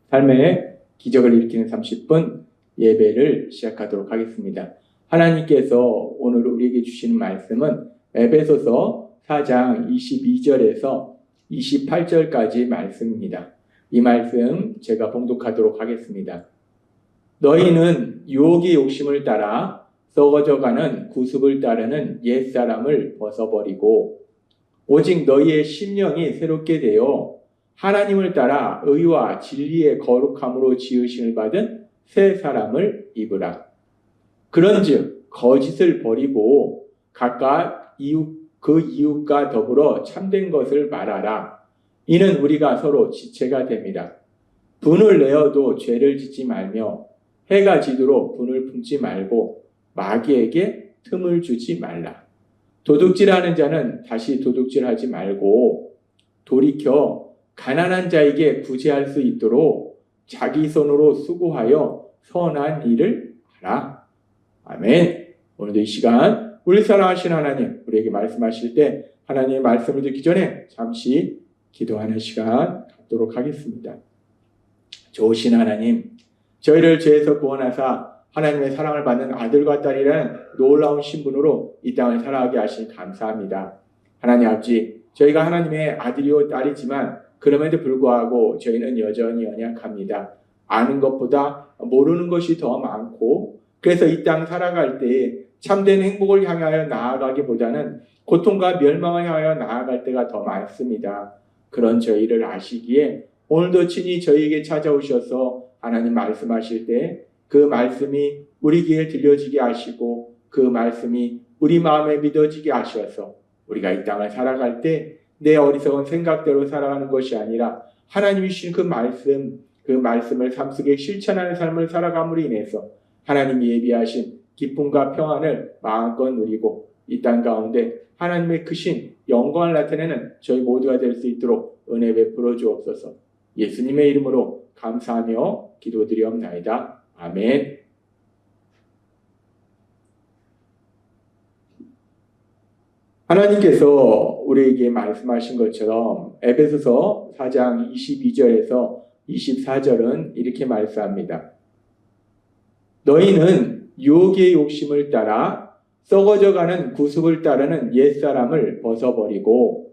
삶의 기적을 일으키는 30분 예배를 시작하도록 하겠습니다. 하나님께서 오늘 우리에게 주시는 말씀은 에베소서 4장 22절에서 28절까지 말씀입니다. 이 말씀 제가 봉독하도록 하겠습니다. 너희는 유혹의 욕심을 따라 썩어져가는 구습을 따르는 옛사람을 벗어버리고 오직 너희의 심령이 새롭게 되어 하나님을 따라 의와 진리의 거룩함으로 지으심을 받은 새 사람을 입으라. 그런즉 거짓을 버리고 각각 그 이웃과 더불어 참된 것을 말하라. 이는 우리가 서로 지체가 됩니다. 분을 내어도 죄를 짓지 말며 해가 지도록 분을 품지 말고 마귀에게 틈을 주지 말라. 도둑질하는 자는 다시 도둑질하지 말고 돌이켜 가난한 자에게 구제할 수 있도록 자기 손으로 수고하여 선한 일을 하라. 아멘. 오늘도 이 시간 우리 사랑하신 하나님, 우리에게 말씀하실 때 하나님의 말씀을 듣기 전에 잠시 기도하는 시간 갖도록 하겠습니다. 좋으신 하나님, 저희를 죄에서 구원하사 하나님의 사랑을 받는 아들과 딸이라는 놀라운 신분으로 이 땅을 살아가게 하시니 감사합니다. 하나님 아버지, 저희가 하나님의 아들이요 딸이지만 그럼에도 불구하고 저희는 여전히 연약합니다. 아는 것보다 모르는 것이 더 많고, 그래서 이 땅 살아갈 때 참된 행복을 향하여 나아가기보다는 고통과 멸망을 향하여 나아갈 때가 더 많습니다. 그런 저희를 아시기에 오늘도 친히 저희에게 찾아오셔서 하나님 말씀하실 때 그 말씀이 우리 귀에 들려지게 하시고 그 말씀이 우리 마음에 믿어지게 하셔서 우리가 이 땅을 살아갈 때 내 어리석은 생각대로 살아가는 것이 아니라 하나님이 주신 그 말씀을 삶 속에 실천하는 삶을 살아감으로 인해서 하나님이 예비하신 기쁨과 평안을 마음껏 누리고 이 땅 가운데 하나님의 크신 영광을 나타내는 저희 모두가 될 수 있도록 은혜 베풀어 주옵소서. 예수님의 이름으로 감사하며 기도드리옵나이다. 아멘. 하나님께서 우리에게 말씀하신 것처럼 에베소서 4장 22절에서 24절은 이렇게 말씀합니다. 너희는 유혹의 욕심을 따라 썩어져가는 구습을 따르는 옛사람을 벗어버리고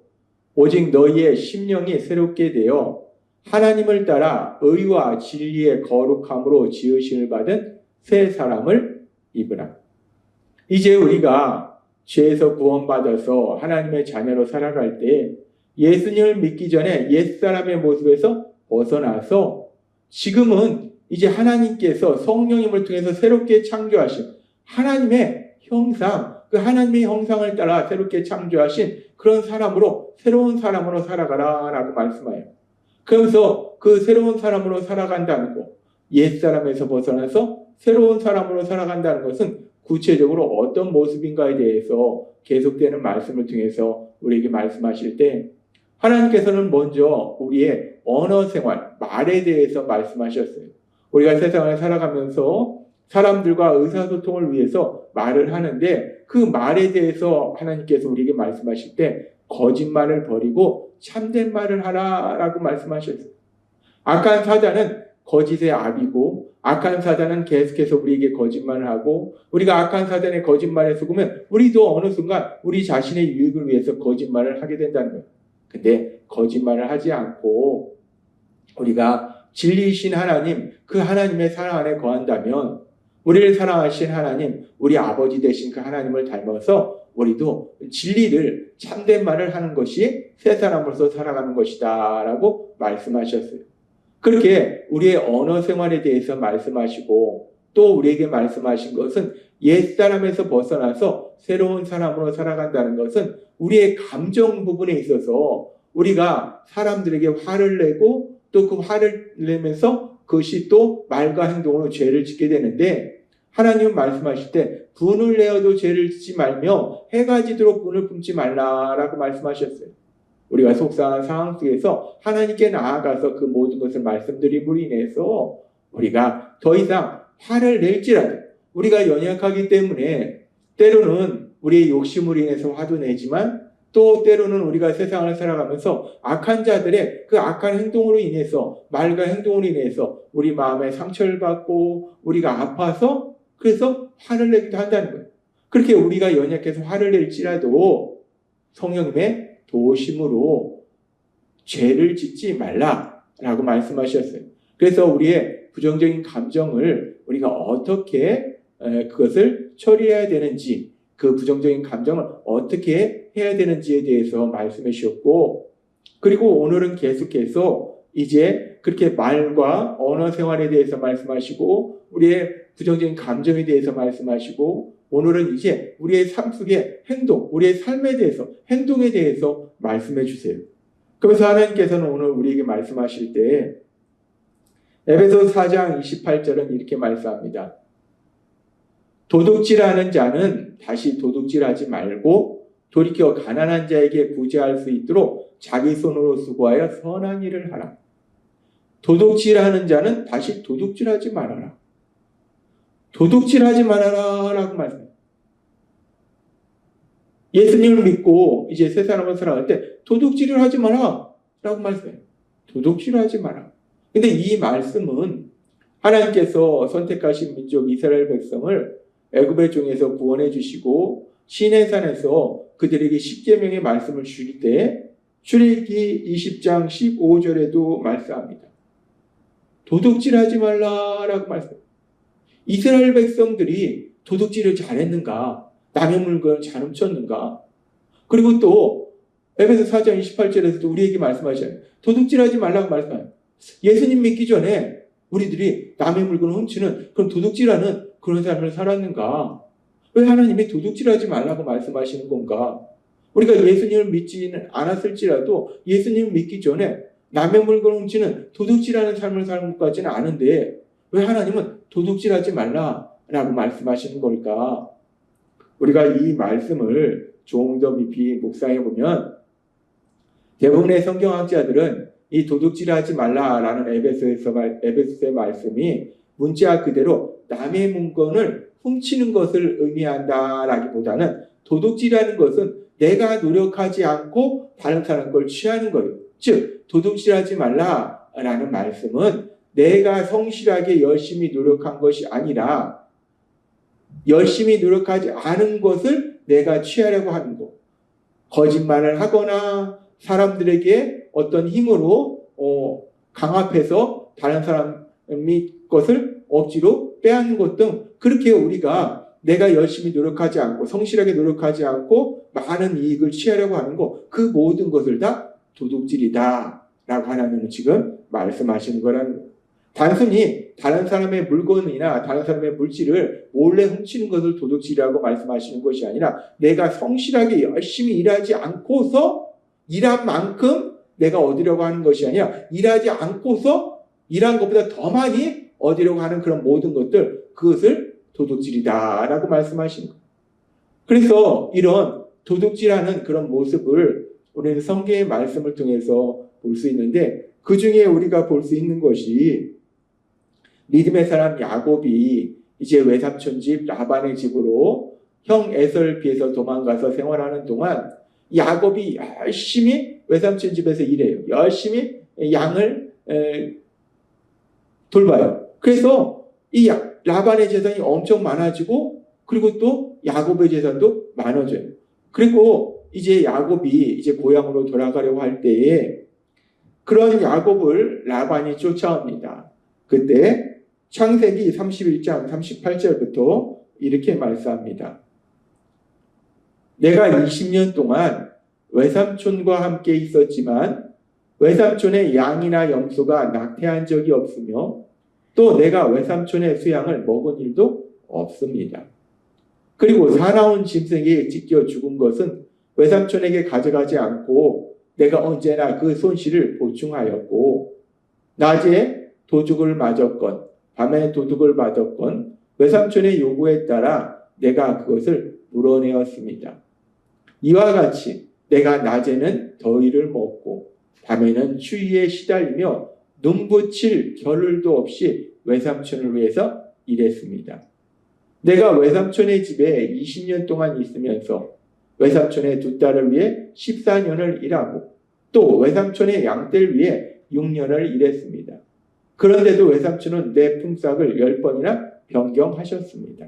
오직 너희의 심령이 새롭게 되어 하나님을 따라 의와 진리의 거룩함으로 지으심을 받은 새 사람을 입으라. 이제 우리가 죄에서 구원받아서 하나님의 자녀로 살아갈 때 예수님을 믿기 전에 옛사람의 모습에서 벗어나서 지금은 이제 하나님께서 성령님을 통해서 새롭게 창조하신 하나님의 형상, 그 하나님의 형상을 따라 새롭게 창조하신 그런 사람으로, 새로운 사람으로 살아가라 라고 말씀해요. 그러면서 그 새로운 사람으로 살아간다는 것, 옛사람에서 벗어나서 새로운 사람으로 살아간다는 것은 구체적으로 어떤 모습인가에 대해서 계속되는 말씀을 통해서 우리에게 말씀하실 때 하나님께서는 먼저 우리의 언어 생활, 말에 대해서 말씀하셨어요. 우리가 세상을 살아가면서 사람들과 의사소통을 위해서 말을 하는데 그 말에 대해서 하나님께서 우리에게 말씀하실 때 거짓말을 버리고 참된 말을 하라라고 말씀하셨어요. 악한 사단은 거짓의 압이고 악한 사단은 계속해서 우리에게 거짓말을 하고 우리가 악한 사단의 거짓말에 속으면 우리도 어느 순간 우리 자신의 유익을 위해서 거짓말을 하게 된다는 거예요. 근데 거짓말을 하지 않고 우리가 진리이신 하나님, 그 하나님의 사랑 안에 거한다면 우리를 사랑하신 하나님, 우리 아버지 되신 그 하나님을 닮아서 우리도 진리를, 참된 말을 하는 것이 새 사람으로서 살아가는 것이다 라고 말씀하셨어요. 그렇게 우리의 언어 생활에 대해서 말씀하시고 또 우리에게 말씀하신 것은 옛사람에서 벗어나서 새로운 사람으로 살아간다는 것은 우리의 감정 부분에 있어서 우리가 사람들에게 화를 내고 또 그 화를 내면서 그것이 또 말과 행동으로 죄를 짓게 되는데 하나님은 말씀하실 때 분을 내어도 죄를 짓지 말며 해가 지도록 분을 품지 말라라고 말씀하셨어요. 우리가 속상한 상황 속에서 하나님께 나아가서 그 모든 것을 말씀드림으로 인해서 우리가 더 이상 화를 낼지라도 우리가 연약하기 때문에 때로는 우리의 욕심으로 인해서 화도 내지만 또 때로는 우리가 세상을 살아가면서 악한 자들의 그 악한 행동으로 인해서, 말과 행동으로 인해서 우리 마음에 상처를 받고 우리가 아파서 그래서 화를 내기도 한다는 거예요. 그렇게 우리가 연약해서 화를 낼지라도 성령님의 도우심으로 죄를 짓지 말라라고 말씀하셨어요. 그래서 우리의 부정적인 감정을 우리가 어떻게 그것을 처리해야 되는지, 그 부정적인 감정을 어떻게 해야 되는지에 대해서 말씀해 주셨고, 그리고 오늘은 계속해서 이제 그렇게 말과 언어 생활에 대해서 말씀하시고 우리의 부정적인 감정에 대해서 말씀하시고, 오늘은 이제 우리의 삶 속의 행동, 우리의 삶에 대해서, 행동에 대해서 말씀해 주세요. 그래서 하나님께서는 오늘 우리에게 말씀하실 때 에베소 4장 28절은 이렇게 말씀합니다. 도둑질하는 자는 다시 도둑질하지 말고 돌이켜 가난한 자에게 구제할 수 있도록 자기 손으로 수고하여 선한 일을 하라. 도둑질하는 자는 다시 도둑질하지 말아라. 도둑질하지 말아라 라고 말씀해요. 예수님을 믿고 이제 새 사람을 살아갈 때 도둑질을 하지 마라 라고 말씀해요. 도둑질을 하지 마라. 근데 이 말씀은 하나님께서 선택하신 민족 이스라엘 백성을 애굽의 종에서 구원해 주시고 시내산에서 그들에게 십계명의 말씀을 주실 때 출애굽기 20장 15절에도 말씀합니다. 도둑질하지 말라라고 말씀해요. 이스라엘 백성들이 도둑질을 잘했는가? 남의 물건을 잘 훔쳤는가? 그리고 또 에베소 4장 28절에서도 우리에게 말씀하셔요. 도둑질하지 말라고 말씀해요. 예수님 믿기 전에 우리들이 남의 물건을 훔치는 그런 도둑질하는 그런 삶을 살았는가? 왜 하나님이 도둑질하지 말라고 말씀하시는 건가? 우리가 예수님을 믿지는 않았을지라도 예수님을 믿기 전에 남의 물건을 훔치는 도둑질하는 삶을 사는 것까지는 아는데 왜 하나님은 도둑질하지 말라라고 말씀하시는 걸까? 우리가 이 말씀을 조금 더 깊이 묵상해 보면 대부분의 성경학자들은 이 도둑질하지 말라라는 에베소서의 말씀이 문자 그대로 남의 물건을 훔치는 것을 의미한다라기보다는 도둑질하는 것은 내가 노력하지 않고 다른 사람 걸 취하는 거예요. 즉 도둑질하지 말라라는 말씀은 내가 성실하게 열심히 노력한 것이 아니라 열심히 노력하지 않은 것을 내가 취하려고 하는 것. 거짓말을 하거나 사람들에게 어떤 힘으로 강압해서 다른 사람의 것을 억지로 빼앗는 것 등 그렇게 우리가 내가 열심히 노력하지 않고 성실하게 노력하지 않고 많은 이익을 취하려고 하는 것, 그 모든 것을 다 도둑질이다 라고 하나님은 지금 말씀하시는 거라는 거예요. 단순히 다른 사람의 물건이나 다른 사람의 물질을 몰래 훔치는 것을 도둑질이라고 말씀하시는 것이 아니라 내가 성실하게 열심히 일하지 않고서 일한 만큼 내가 얻으려고 하는 것이 아니라 일하지 않고서 일한 것보다 더 많이 얻으려고 하는 그런 모든 것들, 그것을 도둑질이다 라고 말씀하시는 거예요. 그래서 이런 도둑질하는 그런 모습을 우리는 성경의 말씀을 통해서 볼 수 있는데 그 중에 우리가 볼 수 있는 것이 믿음의 사람 야곱이 이제 외삼촌 집 라반의 집으로 형 에서를 피해서 도망가서 생활하는 동안 야곱이 열심히 외삼촌 집에서 일해요. 열심히 양을 돌봐요. 그래서 이 라반의 재산이 엄청 많아지고 그리고 또 야곱의 재산도 많아져요. 그리고 이제 야곱이 이제 고향으로 돌아가려고 할 때에 그런 야곱을 라반이 쫓아옵니다. 그때 창세기 31장 38절부터 이렇게 말씀합니다. 내가 20년 동안 외삼촌과 함께 있었지만 외삼촌의 양이나 염소가 낙태한 적이 없으며 또 내가 외삼촌의 수양을 먹은 일도 없습니다. 그리고 사나운 짐승에게 찢겨 죽은 것은 외삼촌에게 가져가지 않고 내가 언제나 그 손실을 보충하였고 낮에 도둑을 맞았건 밤에 도둑을 맞았건 외삼촌의 요구에 따라 내가 그것을 물어내었습니다. 이와 같이 내가 낮에는 더위를 먹고 밤에는 추위에 시달리며 눈붙일 겨를도 없이 외삼촌을 위해서 일했습니다. 내가 외삼촌의 집에 20년 동안 있으면서 외삼촌의 두 딸을 위해 14년을 일하고 또 외삼촌의 양떼를 위해 6년을 일했습니다. 그런데도 외삼촌은 내 품삯을 10번이나 변경하셨습니다.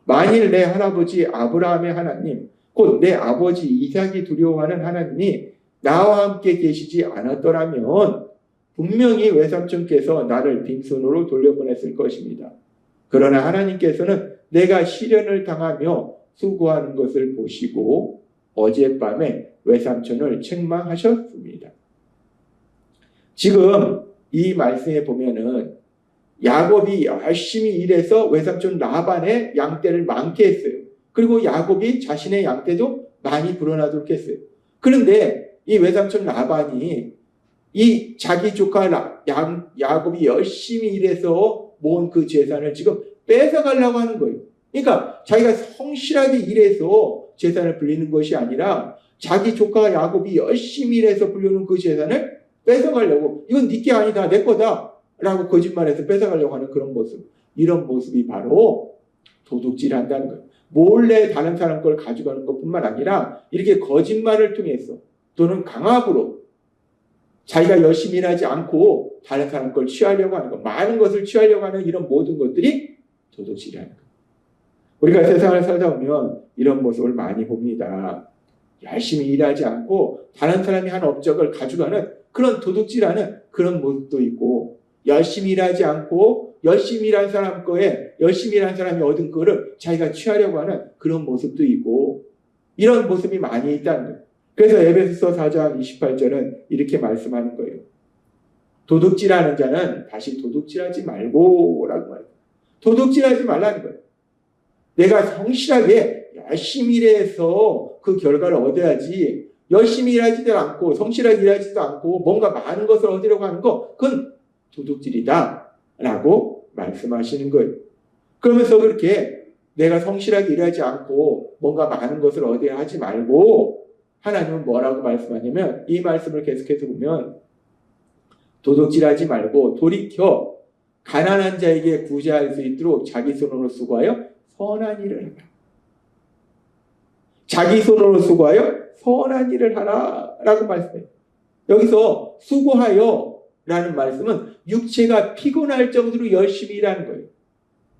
만일 내 할아버지 아브라함의 하나님, 곧 내 아버지 이삭이 두려워하는 하나님이 나와 함께 계시지 않았더라면 분명히 외삼촌께서 나를 빈손으로 돌려보냈을 것입니다. 그러나 하나님께서는 내가 시련을 당하며 수고하는 것을 보시고 어젯밤에 외삼촌을 책망하셨습니다. 지금 이 말씀에 보면은 야곱이 열심히 일해서 외삼촌 라반의 양떼를 많게 했어요. 그리고 야곱이 자신의 양떼도 많이 불어나도록 했어요. 그런데 이 외삼촌 라반이 이 자기 조카 야곱이 열심히 일해서 모은 그 재산을 지금 뺏어가려고 하는 거예요. 그러니까 자기가 성실하게 일해서 재산을 불리는 것이 아니라 자기 조카 야곱이 열심히 일해서 불려놓은 그 재산을 뺏어가려고, 이건 네 게 아니다, 내 거다 라고 거짓말해서 뺏어가려고 하는 그런 모습. 이런 모습이 바로 도둑질한다는 거예요. 몰래 다른 사람 걸 가져가는 것뿐만 아니라 이렇게 거짓말을 통해서 또는 강압으로 자기가 열심히 일하지 않고 다른 사람 걸 취하려고 하는 것, 많은 것을 취하려고 하는 이런 모든 것들이 도둑질이라는 거예요. 우리가 세상을 살다 보면 이런 모습을 많이 봅니다. 열심히 일하지 않고 다른 사람이 한 업적을 가져가는 그런 도둑질하는 그런 모습도 있고, 열심히 일하지 않고 열심히 일한 사람 거에 열심히 일한 사람이 얻은 거를 자기가 취하려고 하는 그런 모습도 있고, 이런 모습이 많이 있다는 거예요. 그래서 에베소서 4장 28절은 이렇게 말씀하는 거예요. 도둑질하는 자는 다시 도둑질하지 말고 라고 말해요. 도둑질하지 말라는 거예요. 내가 성실하게 열심히 일해서 그 결과를 얻어야지, 열심히 일하지도 않고 성실하게 일하지도 않고 뭔가 많은 것을 얻으려고 하는 거, 그건 도둑질이다 라고 말씀하시는 거예요. 그러면서 그렇게 내가 성실하게 일하지 않고 뭔가 많은 것을 얻어야 하지 말고, 하나님은 뭐라고 말씀하냐면, 이 말씀을 계속해서 보면 도둑질하지 말고 돌이켜 가난한 자에게 구제할 수 있도록 자기 손으로 수고하여 선한 일을 하라. 자기 손으로 수고하여 선한 일을 하라 라고 말씀해요. 여기서 수고하여 라는 말씀은 육체가 피곤할 정도로 열심히 일하는 거예요.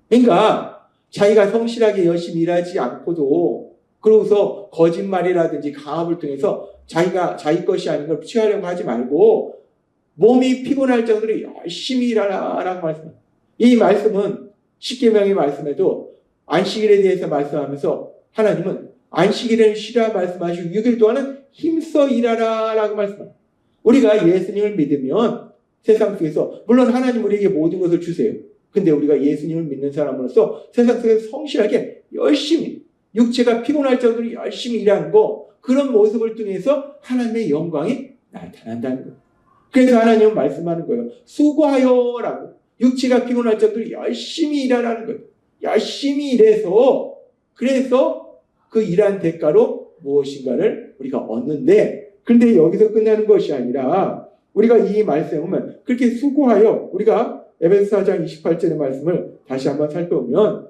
그러니까 자기가 성실하게 열심히 일하지 않고도, 그러고서 거짓말이라든지 강압을 통해서 자기 것이 아닌 걸 취하려고 하지 말고 몸이 피곤할 정도로 열심히 일하라라고 말씀합니다. 이 말씀은 십계명의 말씀에도 안식일에 대해서 말씀하면서 하나님은 안식일에는 쉬라 말씀하시고 6일 동안은 힘써 일하라라고 말씀합니다. 우리가 예수님을 믿으면 세상 속에서, 물론 하나님 우리에게 모든 것을 주세요. 근데 우리가 예수님을 믿는 사람으로서 세상 속에서 성실하게 열심히, 육체가 피곤할 정도로 열심히 일하는 거, 그런 모습을 통해서 하나님의 영광이 나타난다는 거예요. 그래서 하나님은 말씀하는 거예요. 수고하여라고. 육체가 피곤할 정도로 열심히 일하라는 거예요. 열심히 일해서, 그래서 그 일한 대가로 무엇인가를 우리가 얻는데, 그런데 여기서 끝나는 것이 아니라 우리가 이 말씀에 보면 그렇게 수고하여, 우리가 에베소 4장 28절의 말씀을 다시 한번 살펴보면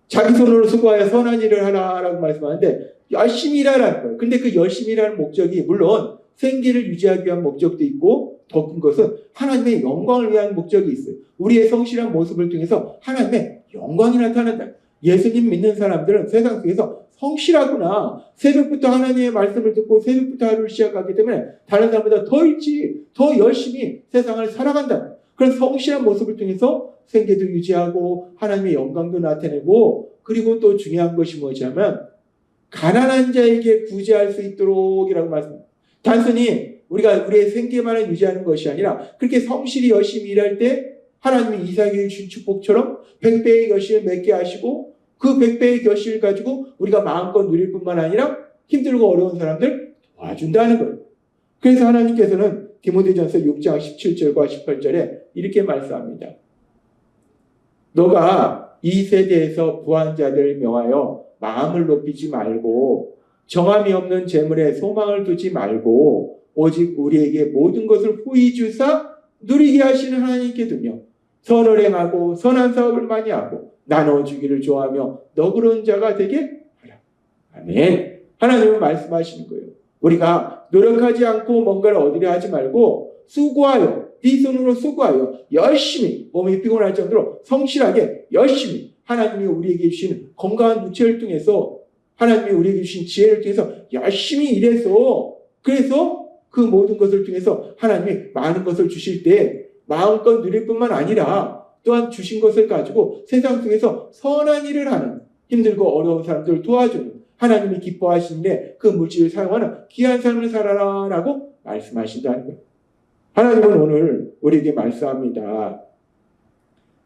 자기 손으로 수고하여 선한 일을 하라라고 말씀하는데 열심히 일하라는 거예요. 근데 그 열심히 일하는 목적이 물론 생계를 유지하기 위한 목적도 있고, 더 큰 것은 하나님의 영광을 위한 목적이 있어요. 우리의 성실한 모습을 통해서 하나님의 영광이 나타난다. 예수님 믿는 사람들은 세상 속에서 성실하구나, 새벽부터 하나님의 말씀을 듣고 새벽부터 하루를 시작하기 때문에 다른 사람보다 더 일찍, 더 열심히 세상을 살아간다. 그런 성실한 모습을 통해서 생계도 유지하고 하나님의 영광도 나타내고, 그리고 또 중요한 것이 뭐냐면 가난한 자에게 구제할 수 있도록 이라고 말씀합니다. 단순히 우리가 우리의 생계만을 유지하는 것이 아니라 그렇게 성실히 열심히 일할 때 하나님이 이삭에게 준 축복처럼 100배의 결실을 맺게 하시고, 그 100배의 결실을 가지고 우리가 마음껏 누릴 뿐만 아니라 힘들고 어려운 사람들 도와준다는 거예요. 그래서 하나님께서는 디모데전서 6장 17절과 18절에 이렇게 말씀합니다. 너가 이 세대에서 부한 자들을 명하여 마음을 높이지 말고 정함이 없는 재물에 소망을 두지 말고 오직 우리에게 모든 것을 후히 주사 누리게 하시는 하나님께 두며 선을 행하고 선한 사업을 많이 하고 나눠주기를 좋아하며 너그러운 자가 되게 하라. 아멘. 하나님은 말씀하시는 거예요. 우리가 노력하지 않고 뭔가를 얻으려 하지 말고 수고하여, 네 손으로 수고하여 열심히 몸이 피곤할 정도로 성실하게 열심히 하나님이 우리에게 주신 건강한 육체를 통해서 하나님이 우리에게 주신 지혜를 통해서 열심히 일해서 그래서 그 모든 것을 통해서 하나님이 많은 것을 주실 때 마음껏 누릴 뿐만 아니라 또한 주신 것을 가지고 세상 속에서 선한 일을 하는 힘들고 어려운 사람들을 도와주는 하나님이 기뻐하시는 데 그 물질을 사용하는 귀한 삶을 살아라 라고 말씀하신다는 거예요. 하나님은 오늘 우리에게 말씀합니다.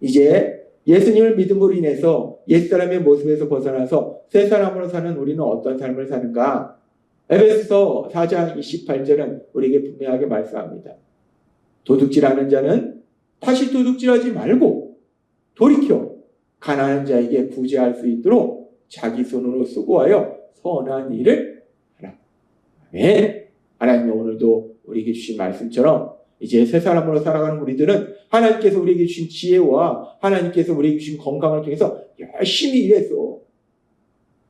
이제 예수님을 믿음으로 인해서 옛사람의 모습에서 벗어나서 새 사람으로 사는 우리는 어떤 삶을 사는가? 에베소서 4장 28절은 우리에게 분명하게 말씀합니다. 도둑질하는 자는 다시 도둑질하지 말고 돌이켜 가난한 자에게 구제할 수 있도록 자기 손으로 수고하여 선한 일을 하라. 아멘. 하나님이 오늘도 우리에게 주신 말씀처럼 이제 새 사람으로 살아가는 우리들은 하나님께서 우리에게 주신 지혜와 하나님께서 우리에게 주신 건강을 통해서 열심히 일해서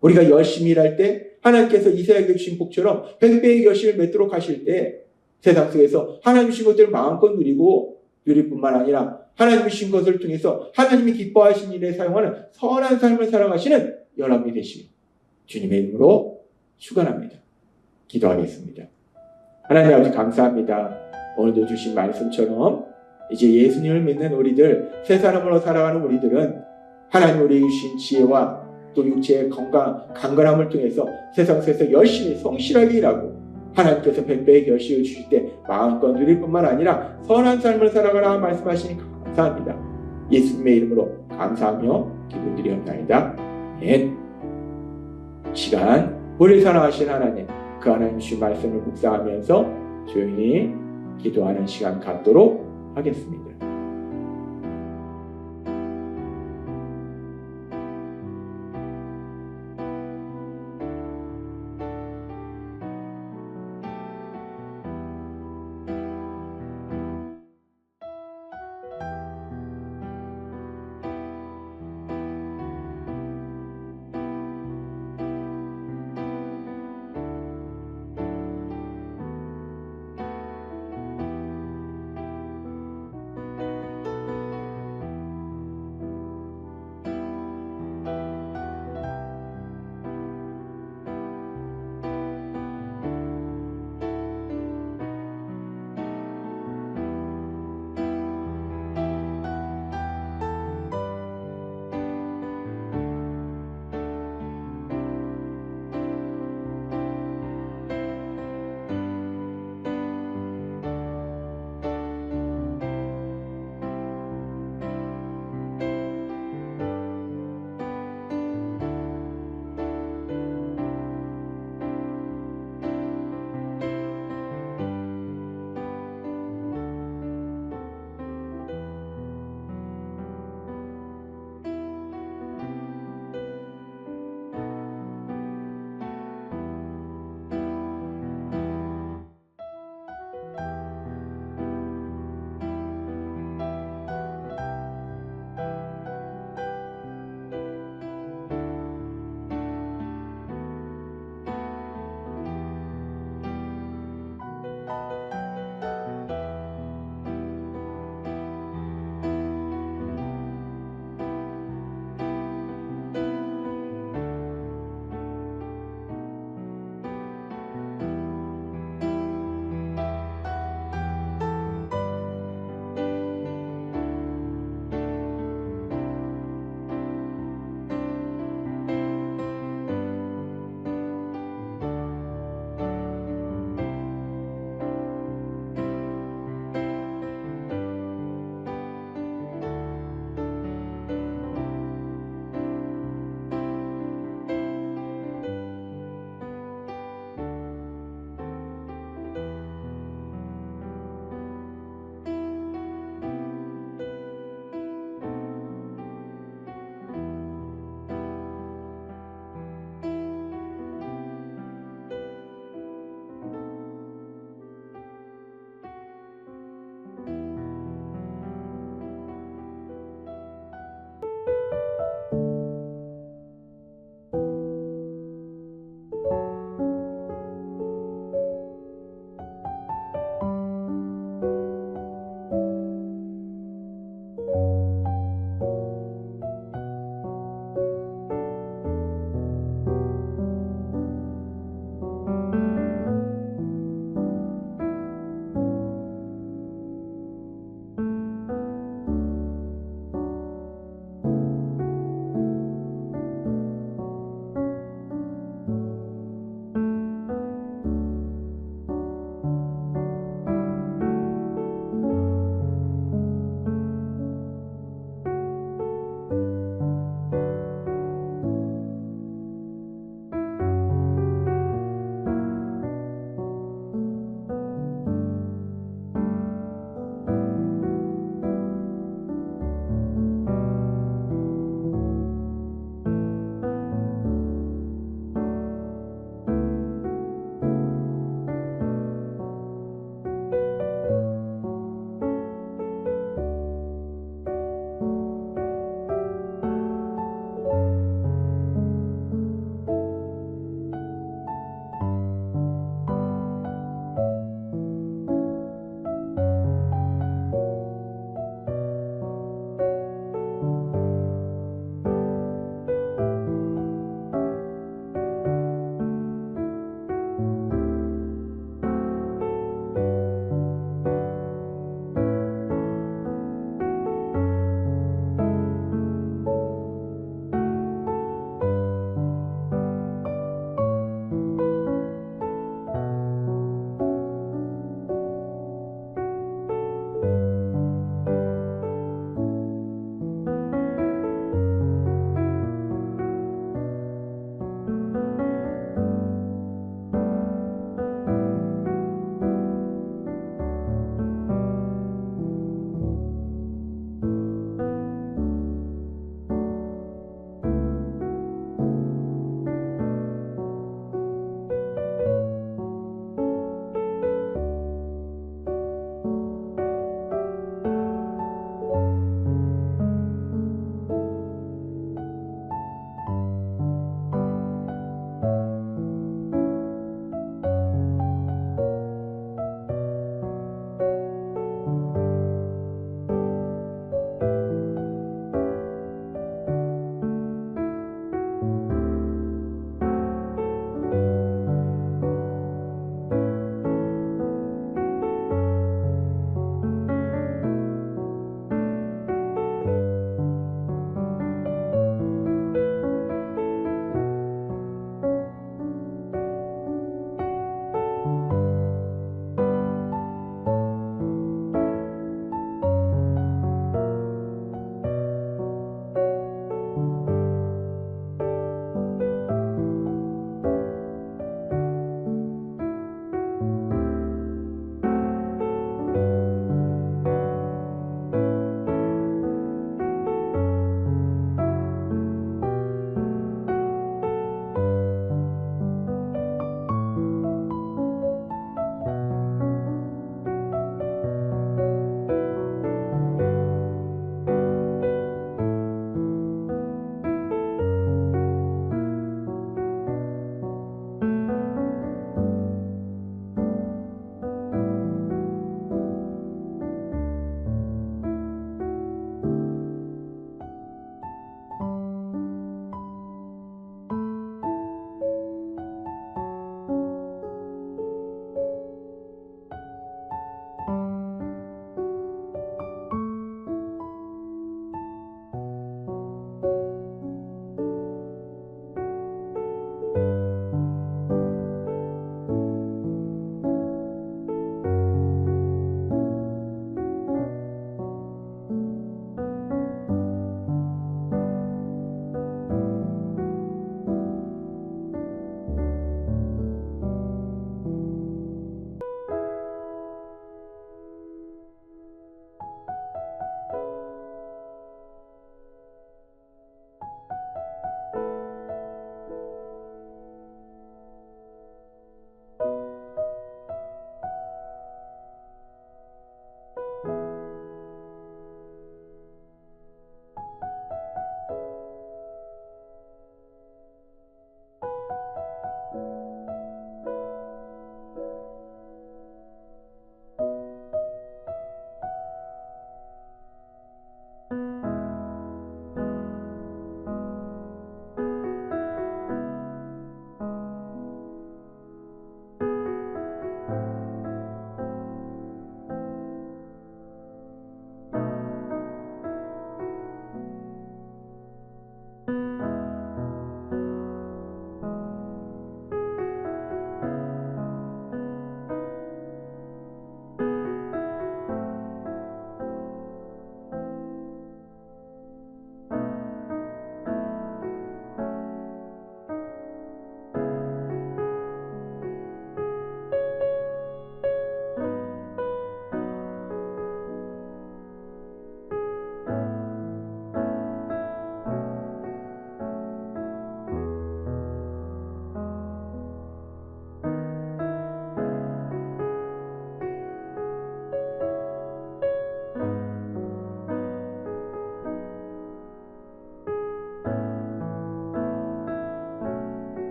우리가 열심히 일할 때 하나님께서 이스라엘에게 주신 복처럼 100배의 결실을 맺도록 하실 때 세상 속에서 하나님 주신 것들을 마음껏 누리고 누릴 뿐만 아니라 하나님 주신 것을 통해서 하나님이 기뻐하신 일에 사용하는 선한 삶을 살아가시는 여러분이 되시길 주님의 이름으로 축원합니다. 기도하겠습니다. 하나님 아버지 감사합니다. 오늘도 주신 말씀처럼 이제 예수님을 믿는 우리들, 새 사람으로 살아가는 우리들은 하나님 우리에게 주신 지혜와 또 육체의 건강, 강건함을 통해서 세상 속에서 열심히 성실하게 일하고 하나님께서 100배의 결실을 주실 때 마음껏 누릴 뿐만 아니라 선한 삶을 살아가라 말씀하시니 감사합니다. 예수님의 이름으로 감사하며 기도드리옵나이다. 아멘. 시간 우리 사랑하신 하나님, 그 하나님 주신 말씀을 묵상하면서 조용히 기도하는 시간 갖도록 하겠습니다.